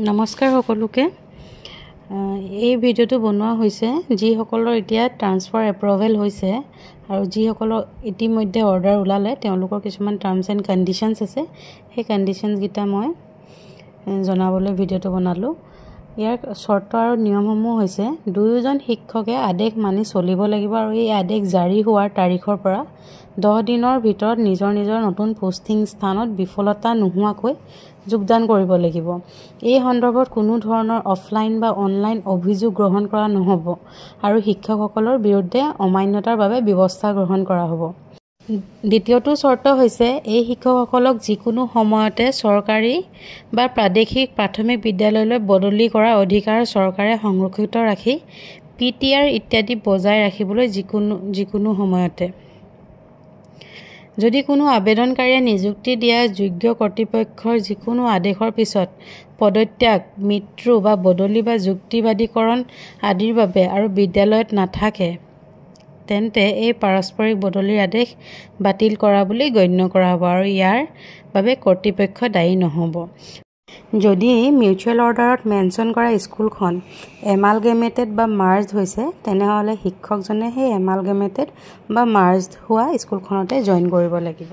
নমস্কাৰ সকলোকে এই ভিডিওটো বনোৱা হৈছে যিসকলৰ এতিয়া ট্ৰান্সফাৰ এপ্ৰুভেল হৈছে আৰু যিসকলৰ ইতিমধ্যে অৰ্ডাৰ ওলালে তেওঁলোকৰ কিছুমান টাৰ্মছ এণ্ড কণ্ডিশ্যনছ আছে সেই কণ্ডিশ্যনছ গিটা মই জনাবলৈ ভিডিওটো বনালো ইয়াৰ শৰ্ত আৰু নিয়মসমূহ হৈছে দুয়োজন শিক্ষকে আদেশ মানি চলিব লাগিব আৰু এই আদেশ জাৰি হোৱাৰ তাৰিখৰ পৰা 10 দিনৰ ভিতৰত নিজৰ নতুন পোষ্টিং স্থানত বিফলতা নোহোৱাকৈ যোগদান কৰিব লাগিব এই সন্দৰ্ভত কোনো ধৰণৰ অফলাইন বা অনলাইন অভিযোগ গ্ৰহণ কৰা নহব আৰু শিক্ষকসকলৰ বিৰুদ্ধে অমান্যতাৰ বাবে ব্যৱস্থা গ্ৰহণ কৰা হ'ব দ্বিতীয়টো শৰ্ত হৈছে এই শিক্ষকসকলক যিকোনো সময়তে চৰকাৰী বা প্ৰাদেশিক প্ৰাথমিক বিদ্যালয়লৈ বদলি কৰাৰ অধিকাৰ চৰকাৰে সংৰক্ষিত ৰাখি পিটিআৰ ইত্যাদি বজাই ৰাখিবলৈ যিকোনো সময়তে যদি কোনো আবেদনকাৰীয়ে নিযুক্তি দিয়া যোগ্য কৰ্তৃপক্ষৰ যিকোনো আদেশৰ পিছত পদত্যাগ মৃত্যু বা বদলি বা যুক্তিবাদীকৰণ আদিৰ বাবে আৰু বিদ্যালয়ত নাথাকে তেন্তে এই পাৰস্পৰিক বদলিৰ আদেশ বাতিল কৰা বুলি গণ্য কৰা হ'ব আৰু ইয়াৰ বাবে কৰ্তৃপক্ষ দায়ী নহ'ব যদি মিউচুৱেল অৰ্ডাৰত মেনশ্যন কৰা স্কুলখন এমালগেমেটেড বা মাৰ্জড হৈছে তেনেহলে শিক্ষকজনে সেই এমালগেমেটেড বা মাৰ্জড হোৱা স্কুলখনতে জইন কৰিব লাগিব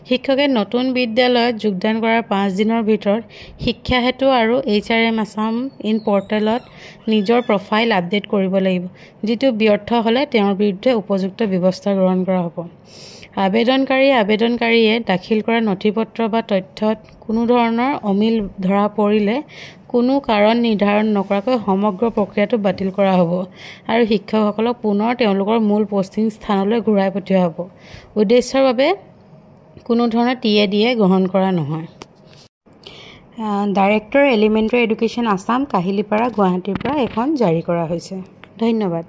শিক্ষকে নতুন বিদ্যালয়ত যোগদান কৰাৰ 5 দিনৰ ভিতৰত শিক্ষা হেতু আৰু HRM আসাম ইন পৰ্টেলত নিজৰ প্ৰফাইল আপডেট কৰিব লাগিব যিটো ব্যৰ্থ হলে তেওঁৰ বিৰুদ্ধে উপযুক্ত ব্যৱস্থা গ্ৰহণ কৰা হ'ব আবেদনকাৰীয়ে দাখিল কৰা নথিপত্ৰ বা তথ্যত কোনো ধৰণৰ অমিল ধৰা পৰিলে কোনো কাৰণ নিৰ্ধাৰণ নকৰাকৈ সমগ্ৰ প্ৰক্ৰিয়াটো বাতিল কৰা হ'ব আৰু শিক্ষকসকলক পুনৰ তেওঁলোকৰ মূল পোষ্টিং স্থানলৈ ঘূৰাই পঠিওৱা হ'ব উদ্দেশ্যৰ বাবে কোনো ধৰণৰ TADA গ্ৰহণ কৰা নহয় director elementary education Assam Kahilipara গুৱাহাটীৰ পৰা এখন জাৰি কৰা হৈছে ধন্যবাদ